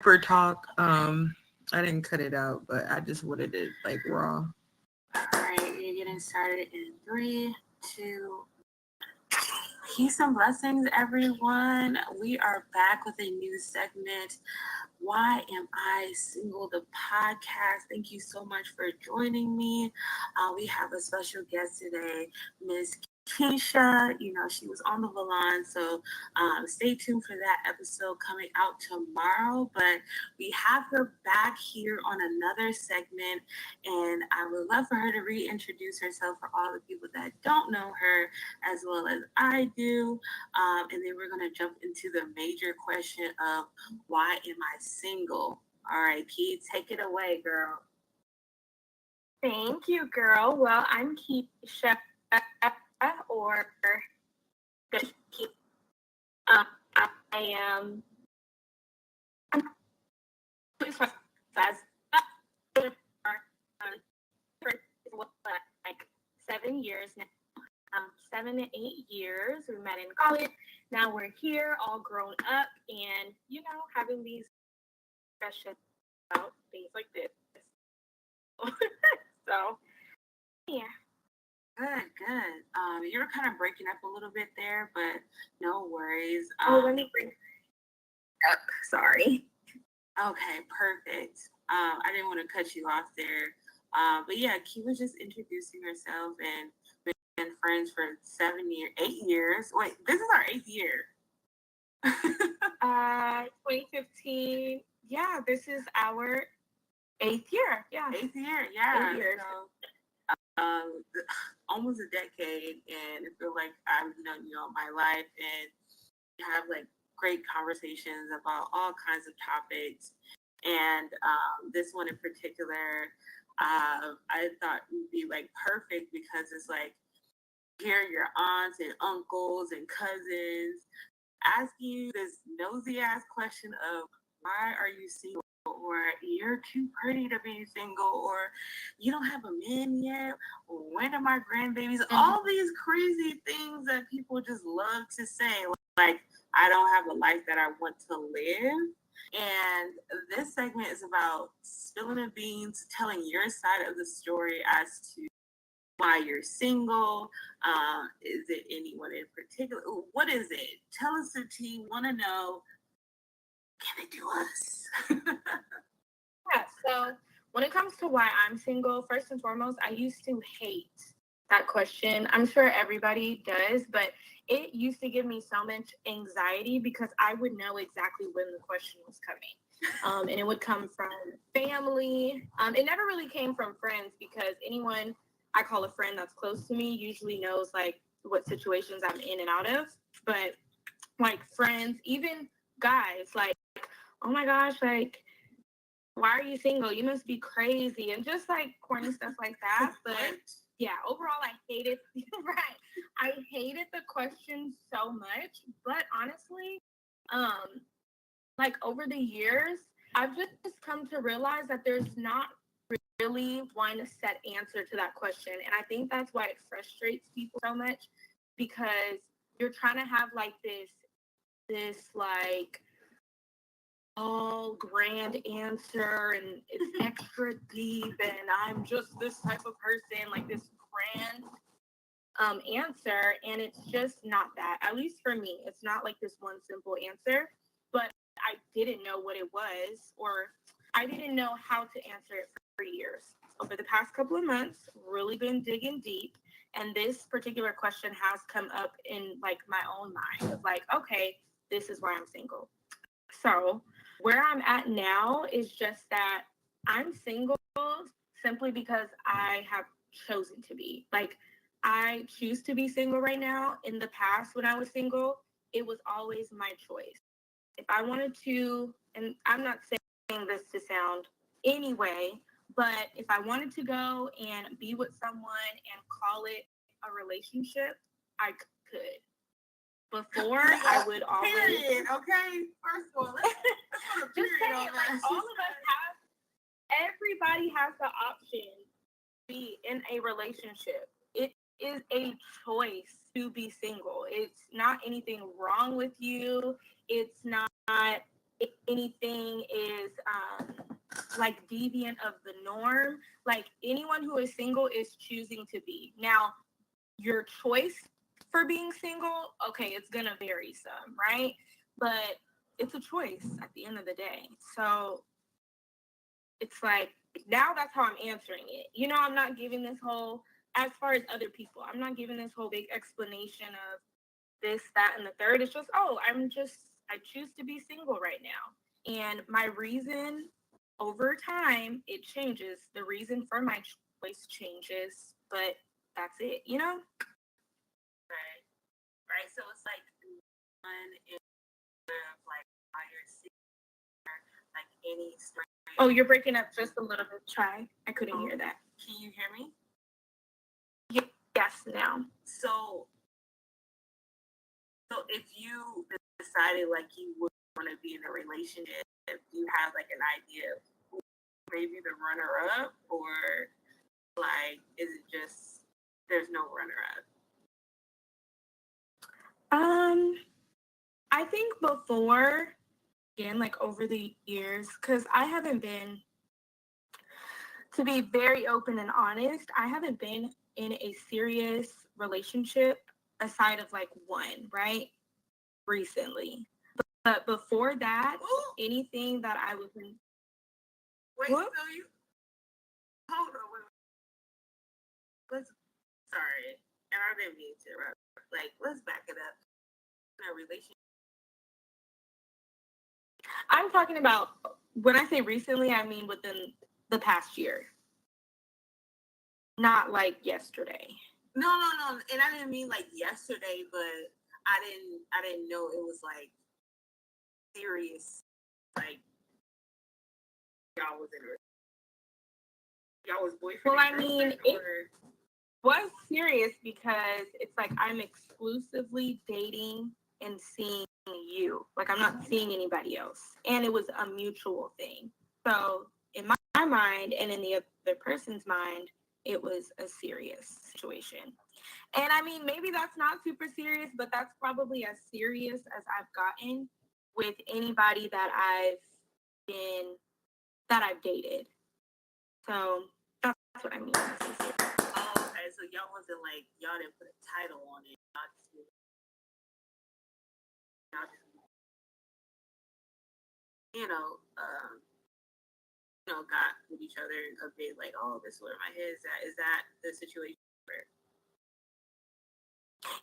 for talk. I didn't cut it out, but I just wanted it like raw. All right, you're getting started in 3, 2. Peace and blessings, everyone. We are back with a new segment. Why Am I Single? The podcast. Thank you so much for joining me. We have a special guest today, Miss Keisha. She was on the Valon, so stay tuned for that episode coming out tomorrow. But we have her back here on another segment, and I would love for her to reintroduce herself for all the people that don't know her as well as I do. And then we're going to jump into the major question of why am I single? All right, Key, take it away, girl. Thank you, girl. Well, I'm Keisha, or Keisha. I am like 7 years now. 7 to 8 years. We met in college. Now we're here, all grown up, and having these discussions about things like this. So, yeah. Good. You were kind of breaking up a little bit there, but no worries. Let me bring up. Sorry. Okay, perfect. I didn't want to cut you off there. But yeah, Key was just introducing herself and been friends for 8 years. Wait, this is our 8th year. 2015. Yeah, this is our 8th year. Yeah. 8th year, yeah. 8 years. So, almost a decade, and I feel like I've known you all my life, and we have like great conversations about all kinds of topics. And this one in particular, I thought would be like perfect because it's like hear your aunts and uncles and cousins ask you this nosy ass question of why are you single, or you're too pretty to be single, or you don't have a man yet, or when are my grandbabies? All these crazy things that people just love to say, like I don't have a life that I want to live. And this segment is about spilling the beans, telling your side of the story as to why you're single. Is it anyone in particular? What is it? Tell us the tea. Want to know. Give it to us. Yeah, so when it comes to why I'm single, first and foremost, I used to hate that question. I'm sure everybody does, but it used to give me so much anxiety because I would know exactly when the question was coming. And it would come from family. It never really came from friends because anyone I call a friend that's close to me usually knows like what situations I'm in and out of. But like friends, even guys, like, oh my gosh, like, why are you single? You must be crazy. And just like corny stuff like that. But yeah, overall, I hated, right. I hated the question so much. But honestly, like over the years, I've just come to realize that there's not really one set answer to that question. And I think that's why it frustrates people so much because you're trying to have like this like all grand answer and it's extra deep and I'm just this type of person, like this grand answer, and it's just not that. At least for me, it's not like this one simple answer, but I didn't know what it was, or I didn't know how to answer it for years. Over the past couple of months, really been digging deep, and this particular question has come up in like my own mind of like, okay, this is why I'm single. So where I'm at now is just that I'm single simply because I have chosen to be. Like, I choose to be single right now. In the past, when I was single, it was always my choice. If I wanted to, and I'm not saying this to sound anyway, but if I wanted to go and be with someone and call it a relationship, I could. Before, I would always... Period, okay? First of all, let's put a period on that. Like, all of us have... Everybody has the option to be in a relationship. It is a choice to be single. It's not anything wrong with you. It's not anything is like deviant of the norm. Like anyone who is single is choosing to be. Now, your choice for being single, okay, it's gonna vary some, right? But it's a choice at the end of the day. So it's like now that's how I'm answering it. You know, I'm not giving this whole, as far as other people, I'm not giving this whole big explanation of this, that, and the third. It's just, oh, I choose to be single right now. And my reason over time, it changes. The reason for my choice changes, but that's it, you know? Right. Right. So it's like one is like higher like any story. Oh, you're breaking up just a little bit. Try. I couldn't hear that. Can you hear me? Yes, now. So if you decided like you would want to be in a relationship, you have like an idea of who maybe the runner up, or like is it just there's no runner up? I think before, again, like over the years, because I haven't been, to be very open and honest, I haven't been in a serious relationship aside of like one, right? Recently. But before that, anything that I was in. Wait, What? so you hold on, wait. Let's sorry. And I didn't mean to interrupt. Like, let's back it up. In a relationship. I'm talking about, when I say recently, I mean within the past year. Not like yesterday. No. And I didn't mean like yesterday, but I didn't know it was like serious. Like y'all was in a y'all was boyfriend. Well, I and mean, girlfriend, it was serious because it's like I'm exclusively dating and seeing you. Like I'm not seeing anybody else. And it was a mutual thing. So in my mind and in the other person's mind, it was a serious situation. And I mean, maybe that's not super serious, but that's probably as serious as I've gotten with anybody that I've dated. So that's what I mean. oh, okay. So y'all wasn't like y'all didn't put a title on it. Y'all just got with each other a bit like, oh, this is where my head is at. Is that the situation where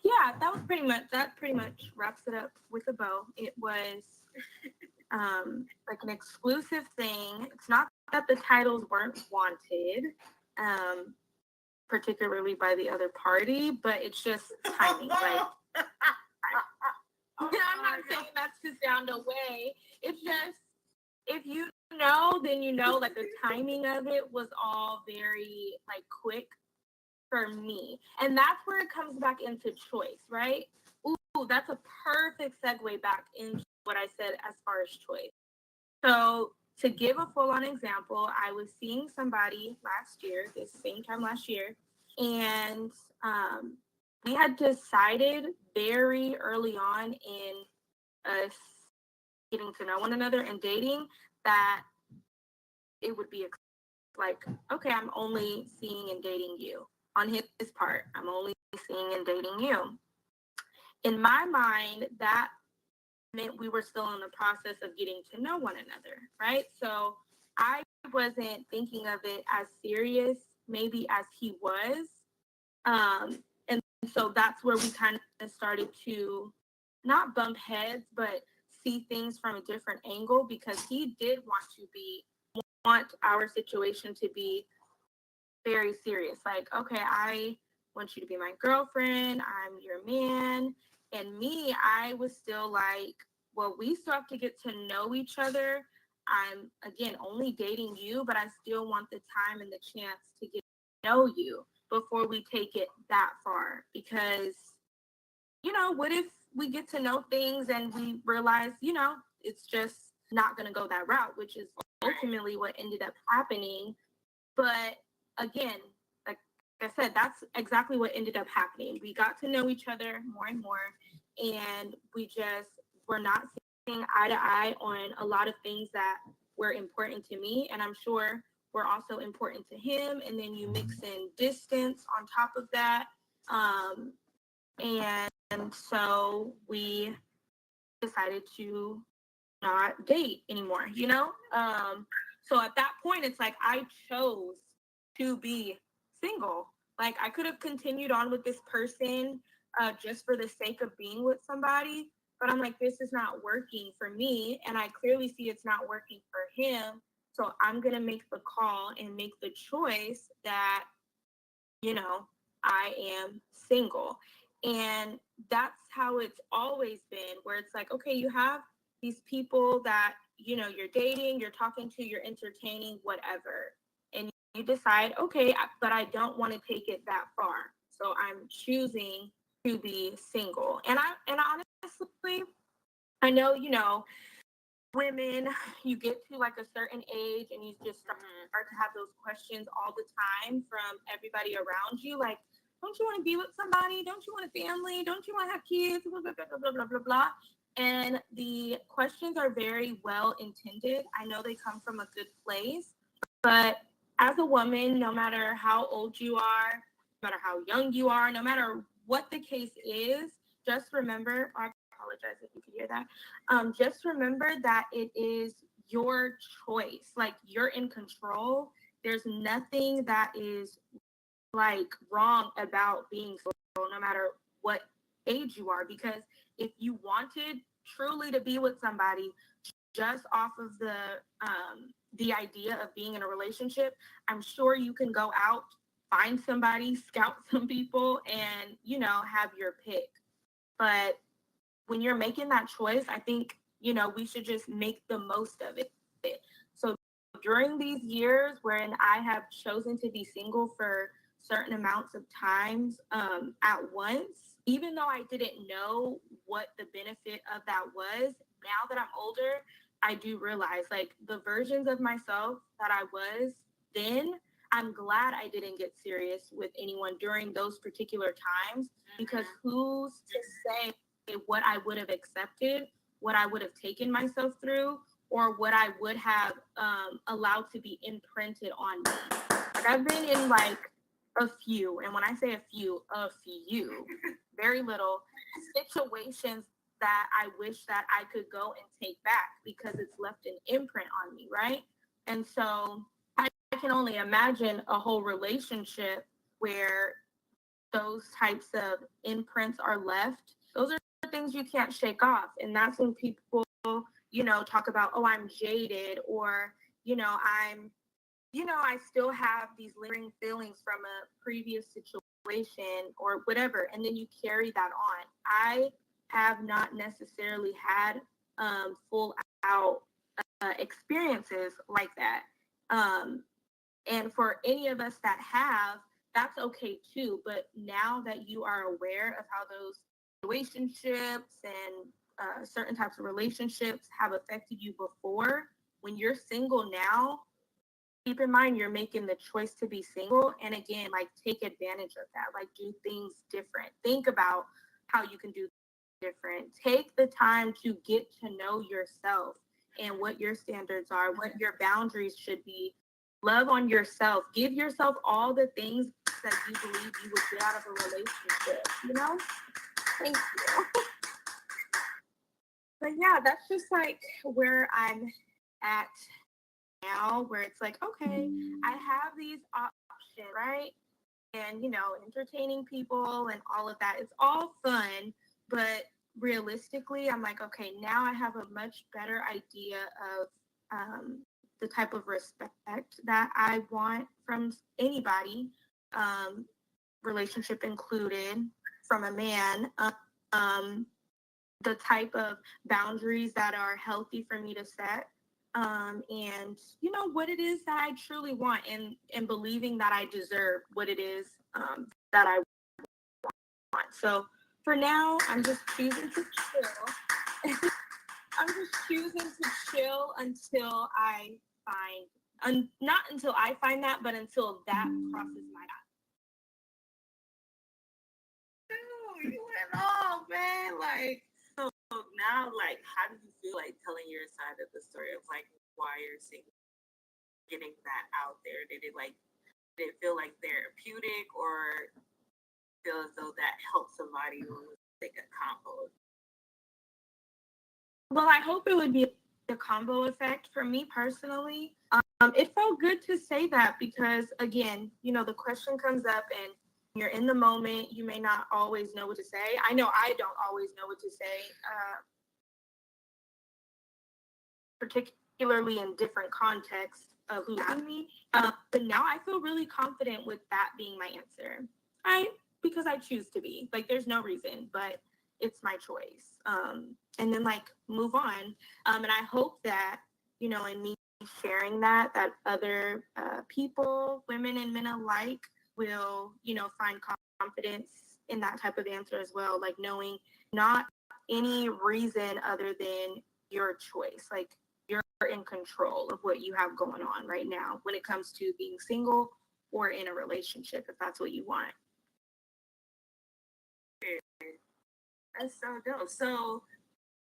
Yeah, that pretty much wraps it up with a bow. It was like an exclusive thing. It's not that the titles weren't wanted, particularly by the other party, but it's just timing. Like I'm not saying that to sound away. It's just if you know, then you know. Like the timing of it was all very like quick for me. And that's where it comes back into choice, right? Ooh, that's a perfect segue back into what I said as far as choice. So to give a full-on example, I was seeing somebody last year, this same time last year, and we had decided very early on in us getting to know one another and dating that it would be like, okay, I'm only seeing and dating you. On his part, I'm only seeing and dating you. In my mind, that meant we were still in the process of getting to know one another, right? So I wasn't thinking of it as serious, maybe as he was. And so that's where we kind of started to not bump heads, but see things from a different angle because he did want our situation to be very serious. Like, okay, I want you to be my girlfriend. I'm your man. And me, I was still like, well, we still have to get to know each other. I'm, again, only dating you, but I still want the time and the chance to get to know you before we take it that far. Because, what if we get to know things and we realize, it's just not going to go that route, which is ultimately what ended up happening. But again, like I said, that's exactly what ended up happening. We got to know each other more and more, and we just were not eye to eye on a lot of things that were important to me, and I'm sure were also important to him. And then you mix in distance on top of that. And so we decided to not date anymore, you know? So at that point, it's like I chose to be single. Like I could have continued on with this person just for the sake of being with somebody, but I'm like, this is not working for me, and I clearly see it's not working for him. So I'm gonna make the call and make the choice that, you know, I am single. And that's how it's always been, where it's like, okay, you have these people that, you know, you're dating, you're talking to, you're entertaining, whatever. And you decide, okay, but I don't want to take it that far. So I'm choosing to be single. And honestly, I know, you know, women, you get to like a certain age and you just start to have those questions all the time from everybody around you. Like, don't you want to be with somebody? Don't you want a family? Don't you want to have kids? Blah, blah, blah, blah, blah, blah, blah. And the questions are very well intended. I know they come from a good place, but as a woman, no matter how old you are, no matter how young you are, no matter what the case is, just remember, I apologize if you could hear that. Just remember that it is your choice. Like, you're in control. There's nothing that is like wrong about being single, no matter what age you are. Because if you wanted truly to be with somebody just off of the idea of being in a relationship, I'm sure you can go out, find somebody, scout some people, and, you know, have your pick. But when you're making that choice, I think, you know, we should just make the most of it. So during these years when I have chosen to be single for certain amounts of times at once, even though I didn't know what the benefit of that was, now that I'm older, I do realize like the versions of myself that I was then, I'm glad I didn't get serious with anyone during those particular times, because who's to say what I would have accepted, what I would have taken myself through, or what I would have allowed to be imprinted on me. Like I've been in like a few, and when I say a few, very little situations that I wish that I could go and take back because it's left an imprint on me, right? And so I can only imagine a whole relationship where those types of imprints are left. Those are things you can't shake off. And that's when people, you know, talk about, oh, I'm jaded, or, you know, I still have these lingering feelings from a previous situation or whatever. And then you carry that on. I have not necessarily had full out experiences like that. And for any of us that have, that's okay too. But now that you are aware of how those relationships and certain types of relationships have affected you before, when you're single now, keep in mind you're making the choice to be single. And again, like take advantage of that. Like do things different. Think about how you can do different. Take the time to get to know yourself and what your standards are, what your boundaries should be. Love on yourself. Give yourself all the things that you believe you would get out of a relationship, you know? Thank you. But yeah, that's just like where I'm at now, where it's like, okay, I have these options, right? And, you know, entertaining people and all of that. It's all fun, but realistically, I'm like, okay, now I have a much better idea of the type of respect that I want from anybody, relationship included, from a man, the type of boundaries that are healthy for me to set, and, you know, what it is that I truly want, and believing that I deserve what it is that I want. So for now, I'm just choosing to chill. I'm just choosing to chill until I find, not until I find that, but until that crosses my eye. Oh, you went off, man. Like, So now, like, how do you feel like telling your side of the story of like why you're single, getting that out there? Did it feel like therapeutic, or feel as though that helped somebody who was like a combo? Well, I hope it would be a combo effect for me personally. It felt good to say that because, again, the question comes up and you're in the moment. You may not always know what to say. I know I don't always know what to say, particularly in different contexts of who's asking me. But now I feel really confident with that being my answer. Because I choose to be. Like, there's no reason, but it's my choice. And then, like, move on. And I hope that, in me sharing that other people, women and men alike, will, find confidence in that type of answer as well. Like, knowing not any reason other than your choice. Like, you're in control of what you have going on right now when it comes to being single or in a relationship, if that's what you want. That's so dope. So,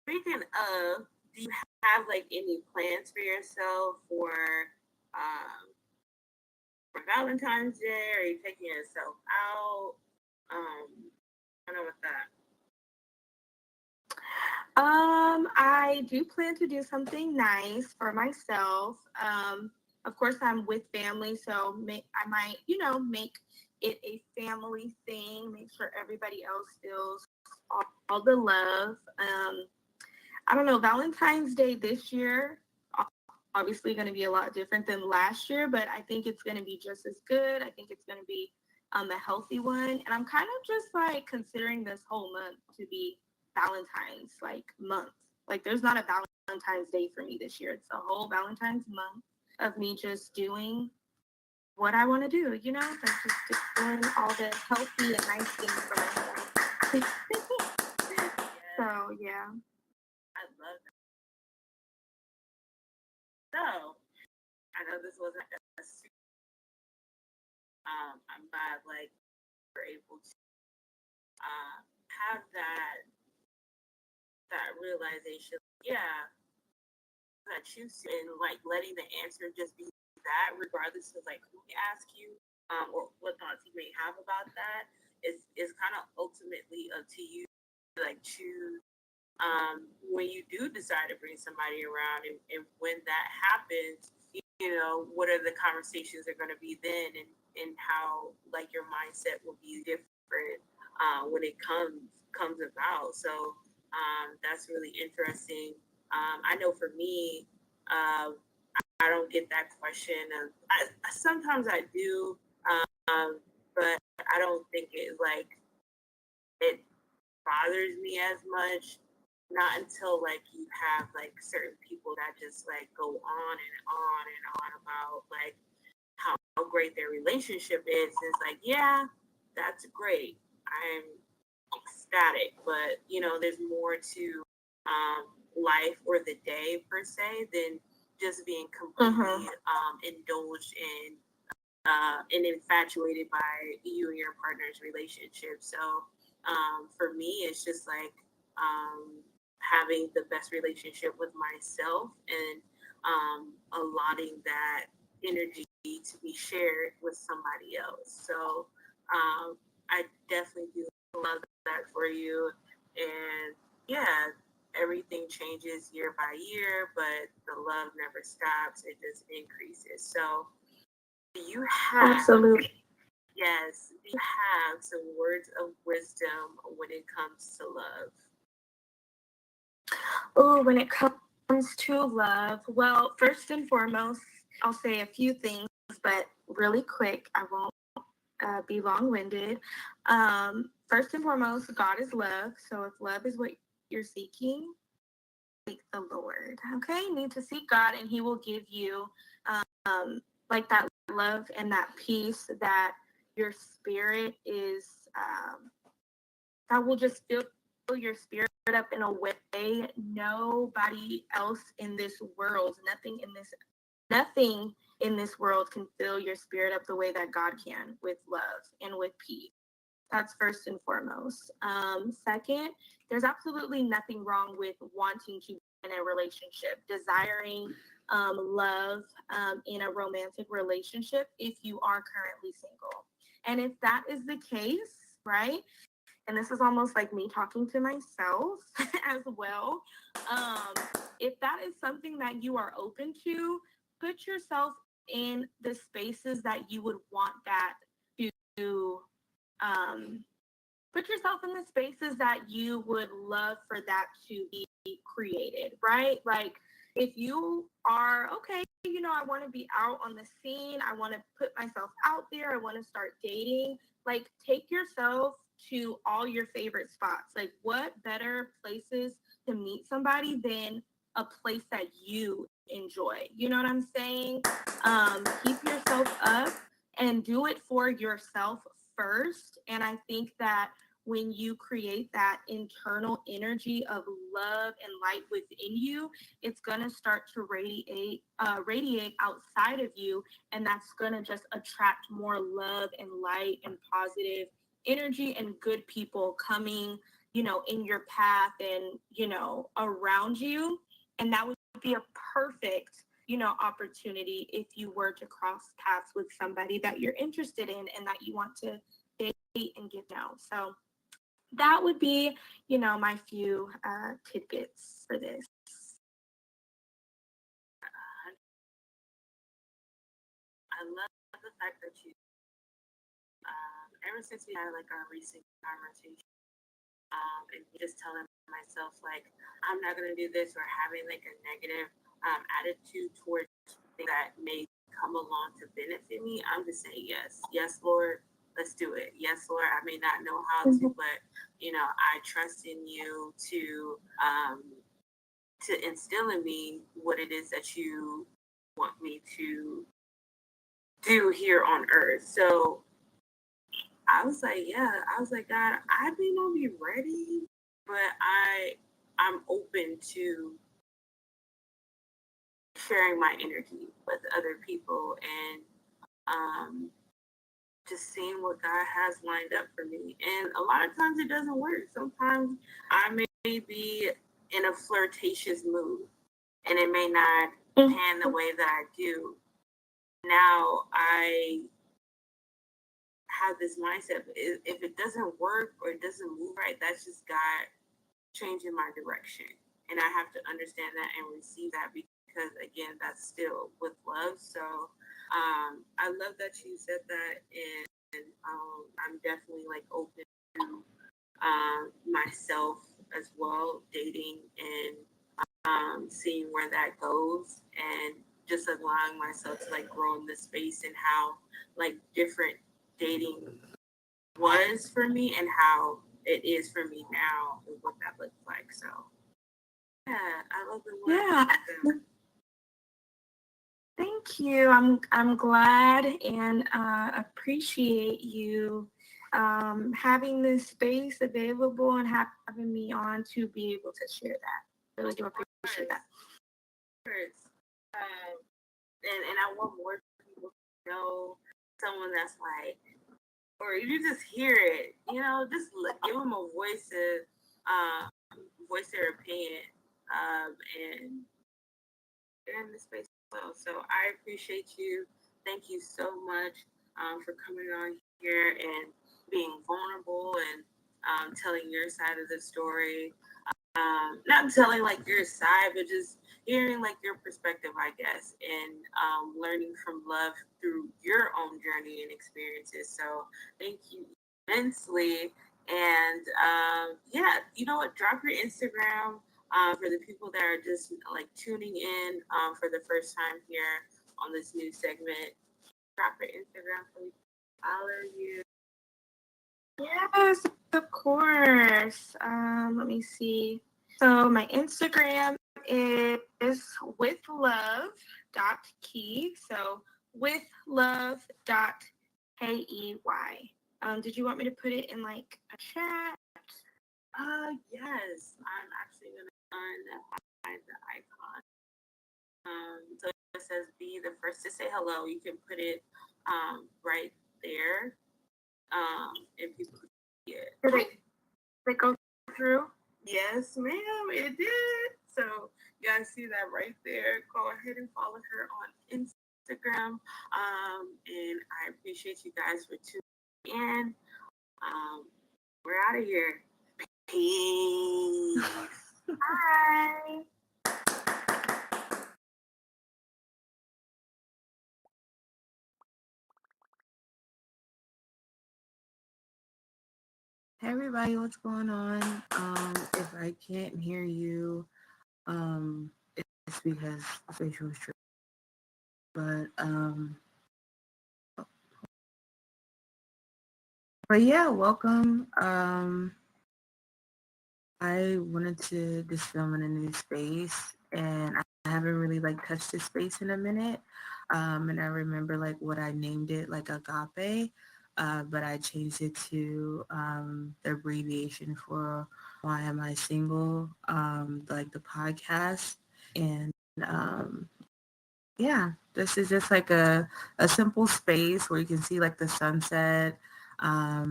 speaking of, do you have like any plans for yourself for Valentine's Day? Are you taking yourself out? I don't know about that. I do plan to do something nice for myself. Of course, I'm with family, so I might, make it a family thing. Make sure everybody else feels all the love. I don't know. Valentine's Day this year, obviously, going to be a lot different than last year, but I think it's going to be just as good. I think it's going to be a healthy one, and I'm kind of just like considering this whole month to be Valentine's month. Like, there's not a Valentine's Day for me this year. It's a whole Valentine's month of me just doing what I want to do, like just doing all the healthy and nice things for myself. So yeah, I love that. So, I know this wasn't I'm glad like we're able to have that realization. Yeah, that you and like letting the answer just be that, regardless of like who ask you, or what thoughts you may have about that, is kind of ultimately up to you to like choose when you do decide to bring somebody around, and when that happens, what are the conversations are going to be then, and how like your mindset will be different when it comes about. So that's really interesting. I know for me, I don't get that question. Sometimes I do, but I don't think it bothers me as much. Not until like you have like certain people that just like go on and on and on about like how great their relationship is. It's like, yeah, that's great. I'm ecstatic, but there's more to life or the day per se than just being completely indulged in and infatuated by you and your partner's relationship. So for me, it's just like having the best relationship with myself, and allotting that energy to be shared with somebody else. So I definitely do love that for you. And yeah, everything changes year by year, but the love never stops. It just increases. So do you have absolutely. Yes, do you have some words of wisdom when it comes to love? Oh, when it comes to love, well, first and foremost, I'll say a few things, but really quick. I won't be long-winded. First and foremost, God is love. So if love is what you're seeking, seek the Lord. Okay, you need to seek God, and He will give you like that love and that peace that your spirit is. That will just fill your spirit up in a way nobody else in this world, nothing in this world can fill your spirit up the way that God can, with love and with peace. That's first and foremost. Second, there's absolutely nothing wrong with wanting to be in a relationship, desiring love in a romantic relationship if you are currently single. And if that is the case, right? And this is almost like me talking to myself as well. If that is something that you are open to, put yourself in the spaces that you would want that to put yourself in the spaces that you would love for that to be created, right? Like if you are okay, I want to be out on the scene, I want to put myself out there, I want to start dating, like take yourself to all your favorite spots. Like what better places to meet somebody than a place that you enjoy? You know what I'm saying? Keep yourself up and do it for yourself first. And I think that when you create that internal energy of love and light within you, it's going to start to radiate outside of you. And that's going to just attract more love and light and positive energy and good people coming, in your path and, around you. And that would be a perfect, opportunity if you were to cross paths with somebody that you're interested in and that you want to date and get to know. So that would be, my few tidbits for this. I love the fact that you, ever since we had like our recent conversation, and just telling myself like I'm not gonna do this or having like a negative attitude towards things that may come along to benefit me. I'm just saying yes, Lord, let's do it. Yes, Lord, I may not know how to, but I trust in you to instill in me what it is that you want me to do here on earth. So I was like, God, I may not be ready, but I'm open to sharing my energy with other people and just seeing what God has lined up for me. And a lot of times it doesn't work. Sometimes I may be in a flirtatious mood and it may not pan the way that I do. Now I have this mindset, if it doesn't work or it doesn't move right, that's just God changing my direction. And I have to understand that and receive that because, again, that's still with love. So I love that you said that. And I'm definitely like open to myself as well, dating and seeing where that goes and just allowing myself to like grow in this space and how like different dating was for me and how it is for me now and what that looks like. So yeah, I love the word. Yeah. Thank you. I'm glad and appreciate you having this space available and having me on to be able to share that. Really do appreciate that. And I want more people to know someone that's like, or you just hear it, just give them a voice to voice their opinion, and they're in the space as well. So I appreciate you. Thank you so much for coming on here and being vulnerable and telling your side of the story. Not telling like your side, but just hearing like your perspective, I guess, and learning from love through your own journey and experiences. So thank you immensely. And yeah, you know what? Drop your Instagram for the people that are just like tuning in for the first time here on this new segment. Drop your Instagram so we can follow you. Yes, of course. Let me see. So my Instagram is withlove.key. So withlove.key. Did you want me to put it in like a chat? Yes. I'm actually gonna find the icon. So it says be the first to say hello. You can put it right there. If you yet. Did it go through? Yes, ma'am, it did. So you guys see that right there. Go ahead and follow her on Instagram. And I appreciate you guys for tuning in. We're out of here. Peace. Bye. Hey everybody, what's going on? If I can't hear you, it's because the facial is true. But yeah, welcome. I wanted to just film in a new space, and I haven't really like touched this space in a minute. And I remember like what I named it, like Agape, but I changed it to the abbreviation for Why Am I Single, like the podcast. And yeah, this is just like a simple space where you can see like the sunset. I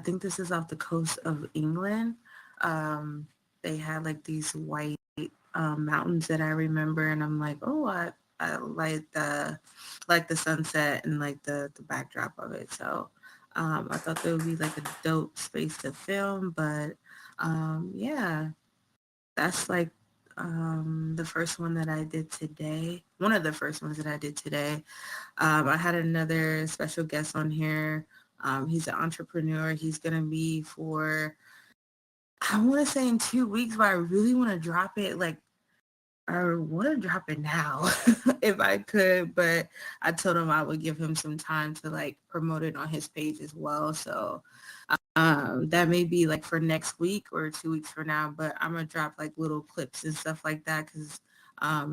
think this is off the coast of England. They had like these white mountains that I remember, and I'm like, oh, I like the sunset and like the backdrop of it. So I thought there would be like a dope space to film, but yeah, that's like the first one that I did today. One of the first ones that I did today. I had another special guest on here. He's an entrepreneur. He's going to be for, I want to say in 2 weeks, but I really want to drop it like, I want to drop it now if I could, but I told him I would give him some time to like promote it on his page as well. So that may be like for next week or 2 weeks from now, but I'm going to drop like little clips and stuff like that because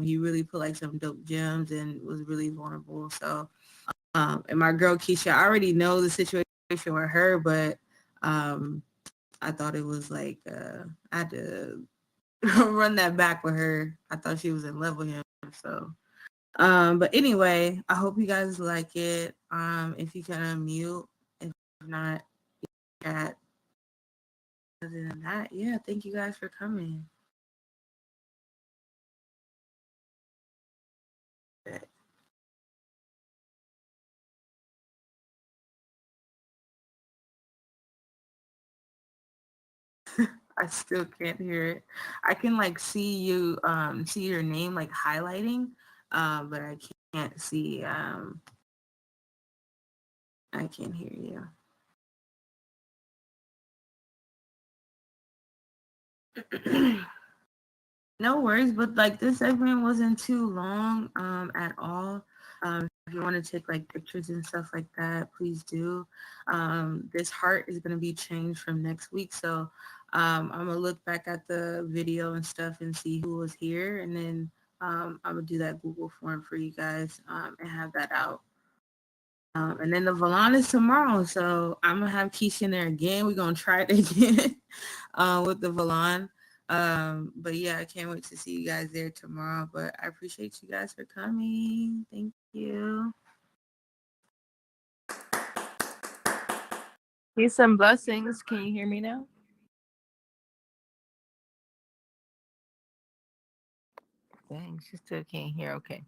he really put like some dope gems and was really vulnerable. So and my girl Keisha, I already know the situation with her, but I thought it was like I had to run that back with her. I thought she was in love with him. So but anyway, I hope you guys like it. If you can unmute, if not, chat. Other than that, yeah, thank you guys for coming. I still can't hear it. I can like see you see your name like highlighting, but I can't see I can't hear you. No worries, but like this segment wasn't too long at all. If you want to take like pictures and stuff like that, please do. This heart is going to be changed from next week, so I'm gonna look back at the video and stuff and see who was here, and then I'm gonna do that Google form for you guys and have that out. And then the Valon is tomorrow, so I'm gonna have Keisha in there again. We're gonna try it again with the Valon. But yeah, I can't wait to see you guys there tomorrow. But I appreciate you guys for coming. Thank you. Peace and blessings. Can you hear me now? Dang, she still can't hear. Okay.